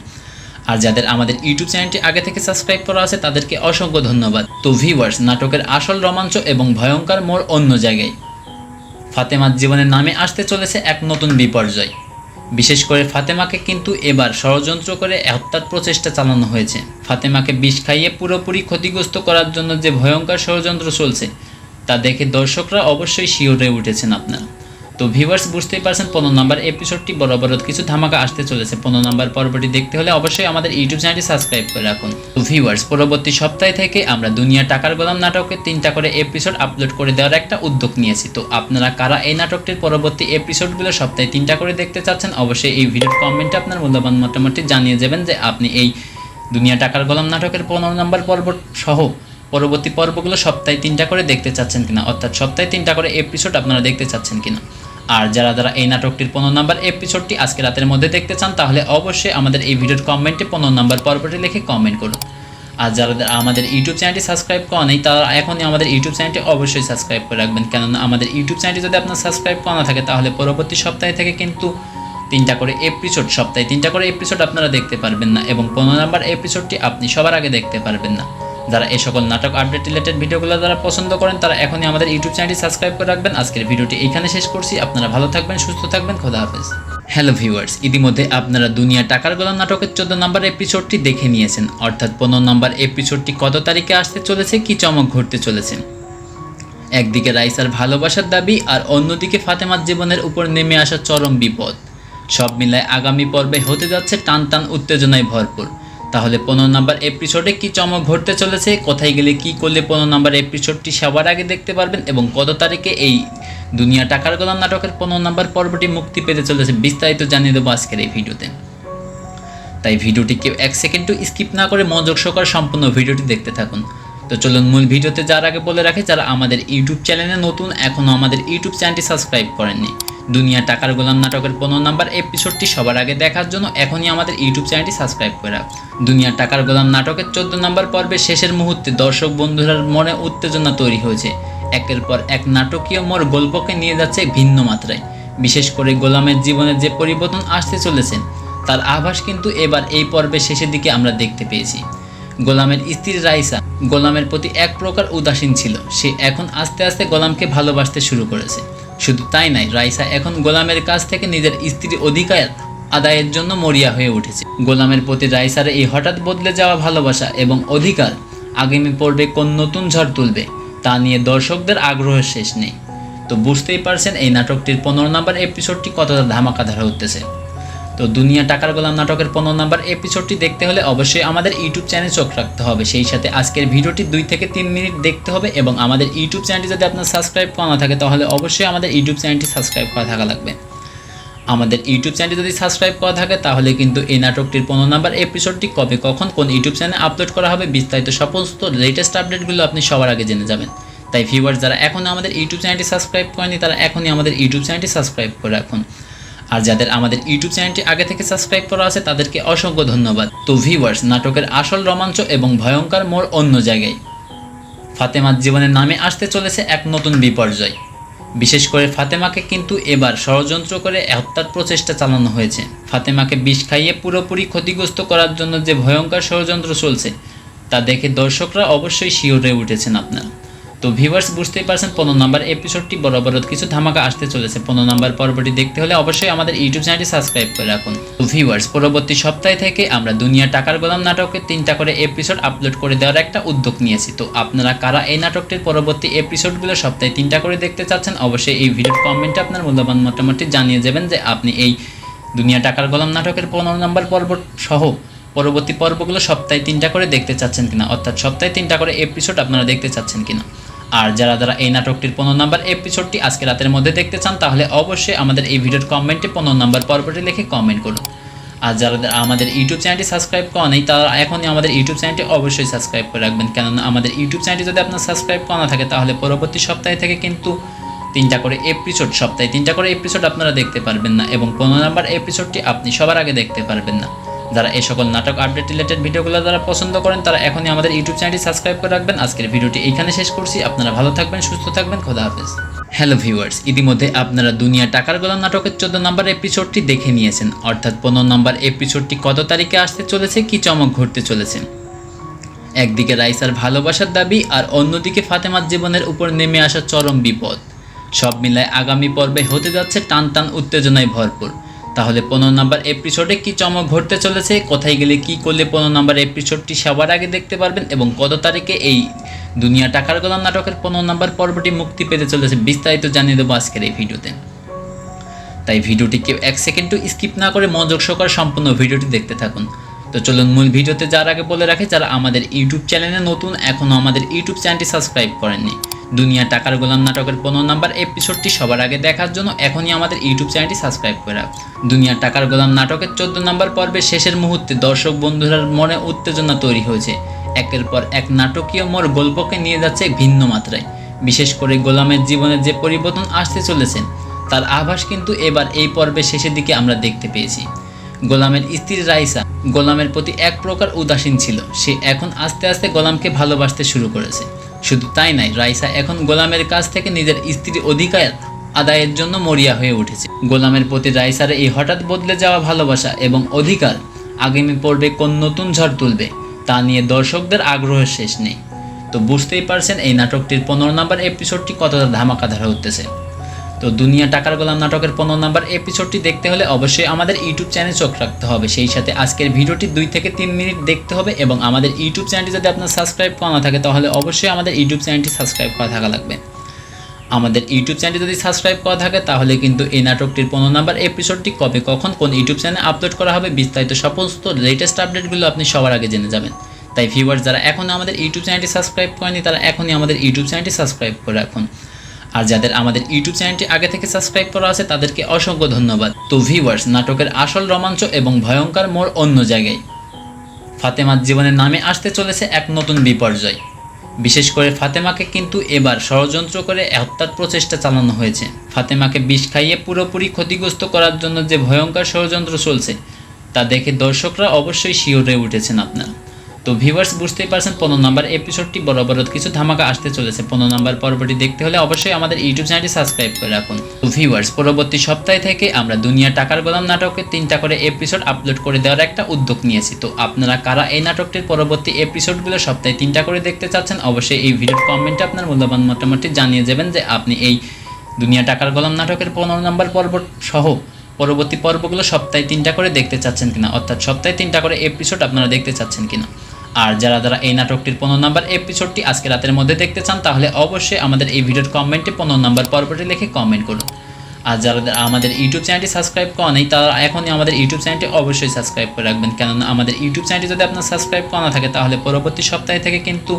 আর যাদের আমাদের ইউটিউব চ্যানেলটি আগে থেকে সাবস্ক্রাইব করা আছে তাদেরকে অসংখ্য ধন্যবাদ। তো ভিউয়ার্স, নাটকের আসল রোমাঞ্চ এবং ভয়ঙ্কর মোড় অন্য জায়গায়। ফাতেমার জীবনের নামে আসতে চলেছে এক নতুন বিপর্যয়। বিশেষ করে ফাতেমাকে কিন্তু এবার ষড়যন্ত্র করে হত্যার প্রচেষ্টা চালানো হয়েছে। ফাতেমাকে বিষ খাইয়ে পুরোপুরি ক্ষতিগ্রস্ত করার জন্য যে ভয়ঙ্কর ষড়যন্ত্র চলছে তা দেখে দর্শকরা অবশ্যই শিহরে উঠেছেন আপনারা। তো ভিউয়ার্স বুঝতেই পারছেন 15 নম্বর এপিসোডটি বরাবর কিছু ধামাকা আসতে চলেছে। 15 নম্বর পর্বটি দেখতে হলে অবশ্যই আমাদের ইউটিউব চ্যানেলটি সাবস্ক্রাইব করে রাখুন। তো ভিউয়ার্স, পরবর্তী সপ্তাহে থেকে আমরা দুনিয়া টাকার গোলাম নাটকে 3টা করে এপিসোড আপলোড করে দেওয়ার একটা উদ্যোগ নিয়েছি। তো আপনারা কারা এই নাটকটির পরবর্তী এপিসোডগুলো সপ্তাহে 3টা করে দেখতে চাচ্ছেন অবশ্যই এই ভিডিওর কমেন্টে আপনার মূল্যবান মতামতটি জানিয়ে যাবেন যে আপনি এই দুনিয়া টাকার গোলাম নাটকের 15 নম্বর পর্ব সহ পরবর্তী পর্বগুলো সপ্তাহে 3টা করে দেখতে চাচ্ছেন কিনা, অর্থাৎ সপ্তাহে 3টা করে এপিসোড আপনারা দেখতে চাচ্ছেন কিনা। আর যারা এই নাটকটির 15 নম্বর এপিসোডটি আজকে রাতের মধ্যে দেখতে চান তাহলে অবশ্যই আমাদের এই ভিডিওর কমেন্টে 15 নম্বর পর্বটি লিখে কমেন্ট করুন। আর যারা আমাদের ইউটিউব চ্যানেলটি সাবস্ক্রাইব করা নেই তারা এখনই আমাদের ইউটিউব চ্যানেলটি অবশ্যই সাবস্ক্রাইব করে রাখবেন, কেননা আমাদের ইউটিউব চ্যানেলটি যদি আপনার সাবস্ক্রাইব করা না থাকে তাহলে পরবর্তী সপ্তাহে থেকে কিন্তু 3টা করে এপিসোড সপ্তাহে 3টা করে এপিসোড আপনারা দেখতে পারবেন না এবং 15 নম্বর এপিসোডটি আপনি সবার আগে দেখতে পারবেন না। যারা এই সকল নাটক আপডেট রিলেটেড ভিডিওগুলো যারা পছন্দ করেন তারা এখনই আমাদের ইউটিউব চ্যানেলটি সাবস্ক্রাইব করে রাখবেন। আজকের ভিডিওটি এইখানে শেষ করছি। আপনারা ভালো থাকবেন, সুস্থ থাকবেন, খোদা হাফেজ। হ্যালো ভিউয়ার্স, ইতিমধ্যে আপনারা দুনিয়া টাকার গোলাম নাটকের 14 নম্বর এপিসোডটি দেখে নিয়েছেন, অর্থাৎ 15 নম্বর এপিসোডটি কত তারিখে আসতে চলেছে, কি চমক ঘটতে চলেছে। একদিকে রাইসার ভালোবাসার দাবি আর অন্যদিকে ফাতেমার জীবনের উপর নেমে আসা চরম বিপদ, সব মিলায় আগামী পর্বে হতে যাচ্ছে টান টান উত্তেজনায় ভরপুর। তাহলে 15 নম্বর এপিসোডে কি চমক ঘটতে চলেছে, কোথায় গেলে কি করলে 15 নম্বর এপিসোডটি সবার আগে দেখতে পারবেন এবং কত তারিখে এই দুনিয়া টাকার গোলাম নাটকের 15 নম্বর পর্বটি মুক্তি পেতে চলেছে বিস্তারিত জানিয়ে দেবো আজকের এই ভিডিওতে। তাই ভিডিওটি কেউ 1 সেকেন্ডও স্কিপ না করে মনোযোগ সহকারে সম্পূর্ণ ভিডিওটি দেখতে থাকুন। তো চলুন মূল ভিডিওতে যাওয়ার আগে বলে রাখি, যারা আমাদের ইউটিউব চ্যানেলে নতুন এখনও আমাদের ইউটিউব চ্যানেলটি সাবস্ক্রাইব করেননি, দুনিয়া টাকার গোলাম নাটকের 15 নম্বর এপিসোডটি সবার আগে দেখার জন্য এখনই আমাদের ইউটিউব চ্যানেলটি সাবস্ক্রাইব করে রাখুন। দুনিয়া টাকার গোলাম নাটকের 14 নম্বর পর্বের শেষের মুহূর্তে দর্শক বন্ধুরার মনে উত্তেজনা তৈরি হয়েছে। একের পর এক নাটকীয় মোড় গল্পকে নিয়ে যাচ্ছে ভিন্ন মাত্রায়। বিশেষ করে গোলামের জীবনে যে পরিবর্তন আসতে চলেছেন তার আভাস কিন্তু এবার এই পর্বের শেষের দিকে আমরা দেখতে পেয়েছি। গোলামের স্ত্রী রাইসা গোলামের প্রতি এক প্রকার উদাসীন ছিল, সে এখন আস্তে আস্তে গোলামকে ভালোবাসতে শুরু করেছে। শুধু তাই নয়, রাইসা এখন গোলামের কাছ থেকে নিজের স্ত্রীর অধিকার আদায়ের জন্য মরিয়া হয়ে উঠেছে। গোলামের প্রতি রাইসার এই হঠাৎ বদলে যাওয়া ভালোবাসা এবং অধিকার আগামী পর্বে কোন নতুন ঝড় তুলবে তা নিয়ে দর্শকদের আগ্রহের শেষ নেই। তো বুঝতেই পারছেন এই নাটকটির 15 নম্বর এপিসোডটি কতটা ধামাকাধার হতেছে। তো দুনিয়া টাকার গোলাম নাটকের 15 নম্বর এপিসোডটি দেখতে হলে অবশ্যই আমাদের ইউটিউব চ্যানেলে চোখ রাখতে হবে। সেই সাথে আজকের ভিডিওটি 2 থেকে 3 মিনিট দেখতে হবে এবং আমাদের ইউটিউব চ্যানেলটি যদি আপনার সাবস্ক্রাইব করা না থাকে তাহলে অবশ্যই আমাদের ইউটিউব চ্যানেলটি সাবস্ক্রাইব করা থাকা লাগবে। আমাদের ইউটিউব চ্যানেলটি যদি সাবস্ক্রাইব করা থাকে তাহলে কিন্তু এই নাটকটির 15 নম্বর এপিসোডটি কবে কখন কোন ইউটিউব চ্যানেলে আপলোড করা হবে বিস্তারিত সমস্ত লেটেস্ট আপডেটগুলো আপনি সবার আগে জেনে যাবেন। তাই ভিউয়ার্স যারা এখনও আমাদের ইউটিউব চ্যানেলটি সাবস্ক্রাইব করেনি তারা এখনই আমাদের ইউটিউব চ্যানেলটি সাবস্ক্রাইব করে রাখুন। আর যাদের আমাদের ইউটিউব চ্যানেলটি আগে থেকে সাবস্ক্রাইব করা আছে তাদেরকে অসংখ্য ধন্যবাদ। তো ভিউয়ার্স, নাটকের আসল রোমাঞ্চ এবং ভয়ঙ্কর মোড় অন্য জায়গায়। ফাতেমার জীবনের নামে আসতে চলেছে এক নতুন বিপর্যয়। বিশেষ করে ফাতেমাকে কিন্তু এবার ষড়যন্ত্র করে হত্যার প্রচেষ্টা চালানো হয়েছে। ফাতেমাকে বিষ খাইয়ে পুরোপুরি ক্ষতিগ্রস্ত করার জন্য যে ভয়ঙ্কর ষড়যন্ত্র চলছে তা দেখে দর্শকরা অবশ্যই শিহরে উঠেছেন আপনারা। তো তো ভিউয়ার্স বুঝতেই পারছেন 15 নম্বর এপিসোডটি বরাবর কিছু ধামাকা আসতে চলেছে। 15 নম্বর পর্বটি দেখতে হলে অবশ্যই আমাদের ইউটিউব চ্যানেলটি সাবস্ক্রাইব করে রাখুন। তো ভিউয়ার্স পরবর্তী সপ্তাহ থেকে আমরা দুনিয়া টাকার গোলাম নাটকের 3টা করে এপিসোড আপলোড করে দেওয়ার একটা উদ্যোগ নিয়েছি। তো আপনারা কারা এই নাটকটির পরবর্তী এপিসোডগুলো সপ্তাহে 3টা করে দেখতে চাচ্ছেন অবশ্যই এই ভিডিওর কমেন্টে আপনার মূল্যবান মতামতটি জানিয়ে যাবেন যে আপনি এই দুনিয়া টাকার গোলাম নাটকের 15 নম্বর পর্ব সহ পরবর্তী পর্বগুলো সপ্তাহে 3টা করে দেখতে চাচ্ছেন কিনা, অর্থাৎ সপ্তাহে 3টা করে এপিসোড আপনারা দেখতে চাচ্ছেন কিনা। আর যারা এই নাটকটির 15 নম্বর এপিসোডটি আজকে রাতের মধ্যে দেখতে চান তাহলে অবশ্যই আমাদের এই ভিডিওর কমেন্টে 15 নম্বর পর্বটি লিখে কমেন্ট করুন। আর যারা আমাদের ইউটিউব চ্যানেলটি সাবস্ক্রাইব করা নেই তারা এখনই আমাদের ইউটিউব চ্যানেলটি অবশ্যই সাবস্ক্রাইব করে রাখবেন, কেননা আমাদের ইউটিউব চ্যানেলটি যদি আপনার সাবস্ক্রাইব করা না থাকে তাহলে পরবর্তী সপ্তাহে থেকে কিন্তু 3টা করে এপিসোড সপ্তাহে 3টা করে এপিসোড আপনারা দেখতে পারবেন না এবং 15 নম্বর এপিসোডটি আপনি সবার আগে দেখতে পারবেন না। যারা এই সকল নাটক আপডেট রিলেটেড ভিডিওগুলো যারা পছন্দ করেন তারা এখনই আমাদের ইউটিউব চ্যানেলটি সাবস্ক্রাইব করে রাখবেন। আজকের ভিডিওটি এইখানে শেষ করছি। আপনারা ভালো থাকবেন, সুস্থ থাকবেন, খোদা হাফেজ। হ্যালো ভিউয়ার্স, ইতিমধ্যে আপনারা দুনিয়া টাকার গোলাম নাটকের 14 নম্বর এপিসোডটি দেখে নিয়েছেন, অর্থাৎ 15 নম্বর এপিসোডটি কত তারিখে আসতে চলেছে, কি চমক ঘটতে চলেছে। একদিকে রাইসার ভালোবাসার দাবি আর অন্যদিকে ফাতেমার জীবনের উপর নেমে আসা চরম বিপদ, সব মিলায় আগামী পর্বে হতে যাচ্ছে টান টান উত্তেজনায় ভরপুর। তাহলে 15 নম্বর এপিসোডে কি চমক ঘটতে চলেছে, কোথায় গেলে কি করলে 15 নম্বর এপিসোডটি সবার আগে দেখতে পারবেন এবং কত তারিখে এই দুনিয়া টাকার গোলাম নাটকের 15 নম্বর পর্বটি মুক্তি পেতে চলেছে বিস্তারিত জানিয়ে দেবো আজকের এই ভিডিওতে। তাই ভিডিওটি কেউ 1 সেকেন্ডও স্কিপ না করে মনোযোগ সহকারে সম্পূর্ণ ভিডিওটি দেখতে থাকুন। তো চলুন মূল ভিডিওতে যাওয়ার আগে বলে রাখি, যারা আমাদের ইউটিউব চ্যানেলে নতুন এখনও আমাদের ইউটিউব চ্যানেলটি সাবস্ক্রাইব করেননি, দুনিয়া টাকার গোলাম নাটকের 15 নম্বর এপিসোডটি সবার আগে দেখার জন্য এখনই আমাদের ইউটিউব চ্যানেলটি সাবস্ক্রাইব করে রাখুন। দুনিয়া টাকার গোলাম নাটকের 14 নম্বর পর্বের শেষের মুহূর্তে দর্শক বন্ধুরার মনে উত্তেজনা তৈরি হয়েছে। একের পর এক নাটকীয় মোড় গল্পকে নিয়ে যাচ্ছে ভিন্ন মাত্রায়। বিশেষ করে গোলামের জীবনে যে পরিবর্তন আসতে চলেছে তার আভাস কিন্তু এবার এই পর্বের শেষের দিকে আমরা দেখতে পেয়েছি। গোলামের স্ত্রী রাইসা গোলামের প্রতি এক প্রকার উদাসীন ছিল, সে এখন আস্তে আস্তে গোলামকে ভালোবাসতে শুরু করেছে। শুধু তাই নয়, রাইসা এখন গোলামের কাছ থেকে নিজের স্ত্রীর অধিকার আদায়ের জন্য মরিয়া হয়ে উঠেছে। গোলামের প্রতি রাইসার এই হঠাৎ বদলে যাওয়া ভালোবাসা এবং অধিকার আগামী পর্বে কোন নতুন ঝড় তুলবে তা নিয়ে দর্শকদের আগ্রহের শেষ নেই। তো বুঝতেই পারছেন এই নাটকটির 15 নম্বর এপিসোডটি কতটা ধামাকাধার হতেছে। তো দুনিয়া টাকার গোলাম নাটকের 15 নম্বর এপিসোডটি দেখতে হলে অবশ্যই আমাদের ইউটিউব চ্যানেলে চোখ রাখতে হবে, সেই সাথে আজকের ভিডিওটি 2 থেকে 3 মিনিট দেখতে হবে এবং আমাদের ইউটিউব চ্যানেলটি যদি আপনার সাবস্ক্রাইব করা না থাকে তাহলে অবশ্যই আমাদের ইউটিউব চ্যানেলটি সাবস্ক্রাইব করা থাকা লাগবে। আমাদের ইউটিউব চ্যানেলটি যদি সাবস্ক্রাইব করা থাকে তাহলে কিন্তু এই নাটকটির 15 নম্বর এপিসোডটি কবে কখন কোন ইউটিউব চ্যানেলে আপলোড করা হবে বিস্তারিত সমস্ত লেটেস্ট আপডেটগুলো আপনি সবার আগে জেনে যাবেন। তাই ভিউয়ার্স যারা এখনও আমাদের ইউটিউব চ্যানেলটি সাবস্ক্রাইব করেনি তারা এখনই আমাদের ইউটিউব চ্যানেলটি সাবস্ক্রাইব করে রাখুন। আর যাদের আমাদের ইউটিউব চ্যানেলটি আগে থেকে সাবস্ক্রাইব করা আছে তাদেরকে অসংখ্য ধন্যবাদ। তো ভিউয়ার্স, নাটকের আসল রোমাঞ্চ এবং ভয়ঙ্কর মোড় অন্য জায়গায়। ফাতেমার জীবনের নামে আসতে চলেছে এক নতুন বিপর্যয়। বিশেষ করে ফাতেমাকে কিন্তু এবার ষড়যন্ত্র করে হত্যার প্রচেষ্টা চালানো হয়েছে। ফাতেমাকে বিষ খাইয়ে পুরোপুরি ক্ষতিগ্রস্ত করার জন্য যে ভয়ঙ্কর ষড়যন্ত্র চলছে তা দেখে দর্শকরা অবশ্যই শিওরে উঠেছেন আপনারা। তো ভিউয়ার্স বুঝতেই পারছেন 15 নম্বর এপিসোডটি বরাবর কিছু ধামাকা আসতে চলেছে। 15 নম্বর পর্বটি দেখতে হলে অবশ্যই আমাদের ইউটিউব চ্যানেলটি সাবস্ক্রাইব করে রাখুন। তো ভিউয়ার্স পরবর্তী সপ্তাহ থেকে আমরা দুনিয়া টাকার গোলাম নাটকের 3টা করে এপিসোড আপলোড করে দেওয়ার একটা উদ্যোগ নিয়েছি। তো আপনারা কারা এই নাটকটির পরবর্তী এপিসোডগুলো সপ্তাহে 3টা করে দেখতে চাচ্ছেন অবশ্যই এই ভিডিওর কমেন্টে আপনার মূল্যবান মতামতটি জানিয়ে যাবেন যে আপনি এই দুনিয়া টাকার গোলাম নাটকের 15 নম্বর পর্ব সহ পরবর্তী পর্বগুলো সপ্তাহে 3টা করে দেখতে চাচ্ছেন কিনা, অর্থাৎ সপ্তাহে 3টা করে এপিসোড আপনারা দেখতে চাচ্ছেন কিনা। আর যারা এই নাটকটির 15 নম্বর এপিসোডটি আজকে রাতের মধ্যে দেখতে চান তাহলে অবশ্যই আমাদের এই ভিডিওর কমেন্টে 15 নম্বর পর্বটি লিখে কমেন্ট করুন। আর যারা আমাদের ইউটিউব চ্যানেলটি সাবস্ক্রাইব করা নেই তারা এখনই আমাদের ইউটিউব চ্যানেলটি অবশ্যই সাবস্ক্রাইব করে রাখবেন, কেননা আমাদের ইউটিউব চ্যানেলটি যদি আপনার সাবস্ক্রাইব করা না থাকে তাহলে পরবর্তী সপ্তাহে থেকে কিন্তু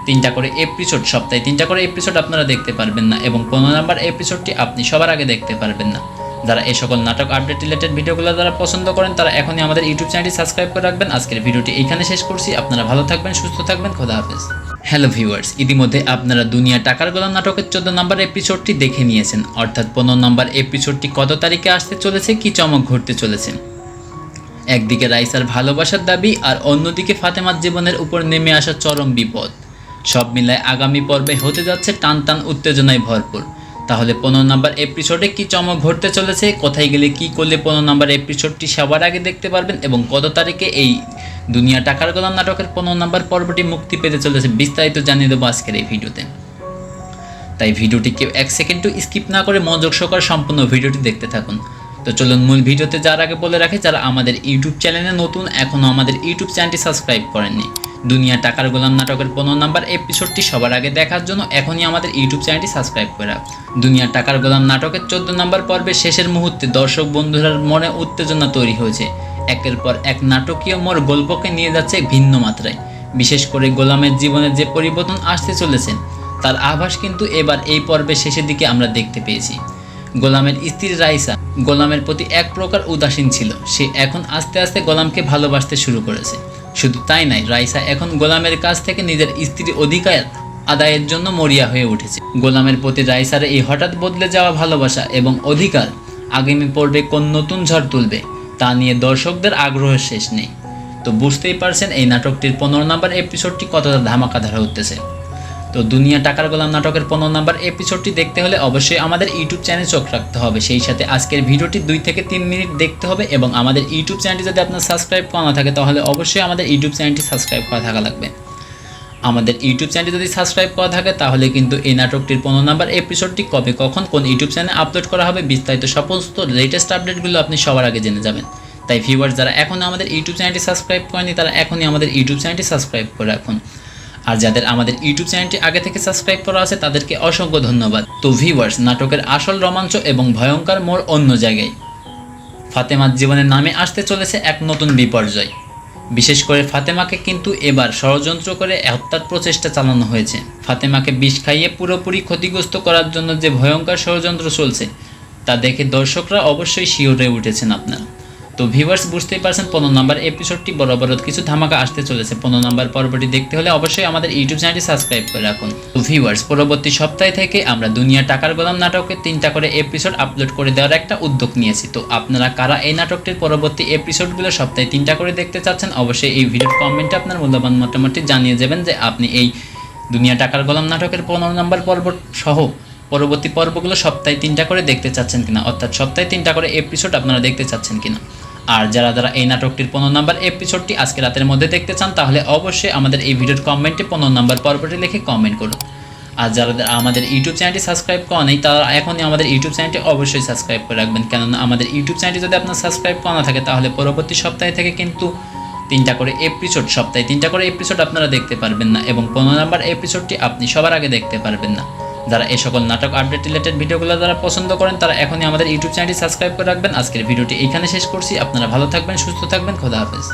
3টা করে এপিসোড সপ্তাহে 3টা করে এপিসোড আপনারা দেখতে পারবেন না এবং 15 নম্বর এপিসোডটি আপনি সবার আগে দেখতে পারবেন না। যারা এই সকল নাটক আপডেট রিলেটেড ভিডিওগুলো যারা পছন্দ করেন তারা এখনই আমাদের ইউটিউব চ্যানেলটি সাবস্ক্রাইব করে রাখবেন। আজকের ভিডিওটি এইখানে শেষ করছি। আপনারা ভালো থাকবেন, সুস্থ থাকবেন, খোদা হাফেজ। হ্যালো ভিউয়ার্স, ইতিমধ্যে আপনারা দুনিয়া টাকার গোলাম নাটকের 14 নম্বর এপিসোডটি দেখে নিয়েছেন, অর্থাৎ 15 নম্বর এপিসোডটি কত তারিখে আসতে চলেছে, কি চমক ঘটতে চলেছে। একদিকে রাইসার ভালোবাসার দাবি আর অন্যদিকে ফাতেমার জীবনের উপর নেমে আসা চরম বিপদ, সব মিলায় আগামী পর্বে হতে যাচ্ছে টান টান উত্তেজনায় ভরপুর। তাহলে 15 নম্বর এপিসোডে কি চমক ঘটতে চলেছে, কোথায় গেলে কি করলে 15 নম্বর এপিসোডটি সবার আগে দেখতে পারবেন এবং কত তারিখে এই দুনিয়া টাকার গোলাম নাটকের 15 নম্বর পর্বটি মুক্তি পেতে চলেছে বিস্তারিত জানিয়ে দেবো আজকের এই ভিডিওতে। তাই ভিডিওটি কেউ 1 সেকেন্ডও স্কিপ না করে মনোযোগ সহকারে সম্পূর্ণ ভিডিওটি দেখতে থাকুন। তো চলুন মূল ভিডিওতে যাওয়ার আগে বলে রাখি, যারা আমাদের ইউটিউব চ্যানেলে নতুন, এখনও আমাদের ইউটিউব চ্যানেলটি সাবস্ক্রাইব করেননি, দুনিয়া টাকার গোলাম নাটকের 15 নম্বর এপিসোডটি সবার আগে দেখার জন্য এখনই আমাদের ইউটিউব চ্যানেলটি সাবস্ক্রাইব করে রাখুন। দুনিয়া টাকার গোলাম নাটকের 14 নম্বর পর্বের শেষের মুহূর্তে দর্শক বন্ধুরার মনে উত্তেজনা তৈরি হয়েছে। একের পর এক নাটকীয় মোড় গল্পকে নিয়ে যাচ্ছে ভিন্ন মাত্রায়। বিশেষ করে গোলামের জীবনে যে পরিবর্তন আসতে চলেছে তার আভাস কিন্তু এবার এই পর্বের শেষের দিকে আমরা দেখতে পেয়েছি। গোলামের স্ত্রী রাইসা গোলামের প্রতি এক প্রকার উদাসীন ছিল, সে এখন আস্তে আস্তে গোলামকে ভালোবাসতে শুরু করেছে। শুধু তাই নয়, রাইসা এখন গোলামের কাছ থেকে নিজের স্ত্রীর অধিকার আদায়ের জন্য মরিয়া হয়ে উঠেছে। গোলামের প্রতি রাইসার এই হঠাৎ বদলে যাওয়া ভালোবাসা এবং অধিকার আগামী পর্বে কোন নতুন ঝড় তুলবে তা নিয়ে দর্শকদের আগ্রহের শেষ নেই। তো বুঝতেই পারছেন এই নাটকটির 15 নম্বর এপিসোডটি কতটা ধামাকাধার হতেছে। তো দুনিয়া টাকার গোলাম নাটকের 15 নম্বর এপিসোডটি দেখতে হলে অবশ্যই আমাদের ইউটিউব চ্যানেলে চোখ রাখতে হবে, সেই সাথে আজকের ভিডিওটি 2 থেকে 3 মিনিট দেখতে হবে এবং আমাদের ইউটিউব চ্যানেলটি যদি আপনার সাবস্ক্রাইব করা না থাকে তাহলে অবশ্যই আমাদের ইউটিউব চ্যানেলটি সাবস্ক্রাইব করা থাকা লাগবে। আমাদের ইউটিউব চ্যানেলটি যদি সাবস্ক্রাইব করা থাকে তাহলে কিন্তু এই নাটকটির 15 নম্বর এপিসোডটি কবে কখন কোন ইউটিউব চ্যানেলে আপলোড করা হবে বিস্তারিত সমস্ত লেটেস্ট আপডেটগুলো আপনি সবার আগে জেনে যাবেন। তাই ভিউয়ার্স, যারা এখনও আমাদের ইউটিউব চ্যানেলটি সাবস্ক্রাইব করেনি তারা এখনই আমাদের ইউটিউব চ্যানেলটি সাবস্ক্রাইব করে রাখুন। আর যাদের আমাদের ইউটিউব চ্যানেলটি আগে থেকে সাবস্ক্রাইব করা আছে তাদেরকে অসংখ্য ধন্যবাদ। তো ভিউয়ার্স, নাটকের আসল রোমাঞ্চ এবং ভয়ঙ্কর মোড় অন্য জায়গায়। ফাতেমার জীবনে নামে আসতে চলেছে এক নতুন বিপর্যয়। বিশেষ করে ফাতেমাকে কিন্তু এবার ষড়যন্ত্র করে হত্যার প্রচেষ্টা চালানো হয়েছে। ফাতেমাকে বিষ খাইয়ে পুরোপুরি ক্ষতিগ্রস্ত করার জন্য যে ভয়ঙ্কর ষড়যন্ত্র চলছে তা দেখে দর্শকরা অবশ্যই শিহরে উঠেছেন আপনারা। তো ভিউয়ার্স, বুঝতেই পারছেন 15 নম্বর এপিসোডটি বরাবর কিছু ধামাকা আসতে চলেছে। 15 নম্বর পর্বটি দেখতে হলে অবশ্যই আমাদের ইউটিউব চ্যানেলটি সাবস্ক্রাইব করে রাখুন। তো ভিউয়ার্স, পরবর্তী সপ্তাহে থেকে আমরা দুনিয়া টাকার গোলাম নাটকে 3টা করে এপিসোড আপলোড করে দেওয়ার একটা উদ্যোগ নিয়েছি। তো আপনারা কারা এই নাটকটির পরবর্তী এপিসোডগুলো সপ্তাহে 3টা করে দেখতে চাচ্ছেন অবশ্যই এই ভিডিওর কমেন্টে আপনার মূল্যবান মতামতটি জানিয়ে যাবেন যে আপনি এই দুনিয়া টাকার গোলাম নাটকের 15 নম্বর পর্ব সহ পরবর্তী পর্বগুলো সপ্তাহে 3টা করে দেখতে চাচ্ছেন কিনা, অর্থাৎ সপ্তাহে 3টা করে এপিসোড আপনারা দেখতে চাচ্ছেন কিনা। আর যারা এই নাটকটির 15 নম্বর এপিসোডটি আজকে রাতের মধ্যে দেখতে চান তাহলে অবশ্যই আমাদের এই ভিডিওর কমেন্টে 15 নম্বর পর্বটি লিখে কমেন্ট করুন। আর যারা আমাদের ইউটিউব চ্যানেলটি সাবস্ক্রাইব করা নেই তারা এখনই আমাদের ইউটিউব চ্যানেলটি অবশ্যই সাবস্ক্রাইব করে রাখবেন, কেননা আমাদের ইউটিউব চ্যানেলটি যদি আপনার সাবস্ক্রাইব করা না থাকে তাহলে পরবর্তী সপ্তাহে থেকে কিন্তু 3টা করে এপিসোড সপ্তাহে 3টা করে এপিসোড আপনারা দেখতে পারবেন না এবং 15 নম্বর এপিসোডটি আপনি সবার আগে দেখতে পারবেন না। যারা এই সকল নাটক আপডেট রিলেটেড ভিডিওগুলো যারা পছন্দ করেন তারা এখনই আমাদের ইউটিউব চ্যানেলটি সাবস্ক্রাইব করে রাখবেন। আজকের ভিডিওটি এইখানে শেষ করছি। আপনারা ভালো থাকবেন, সুস্থ থাকবেন, খোদা হাফেজ।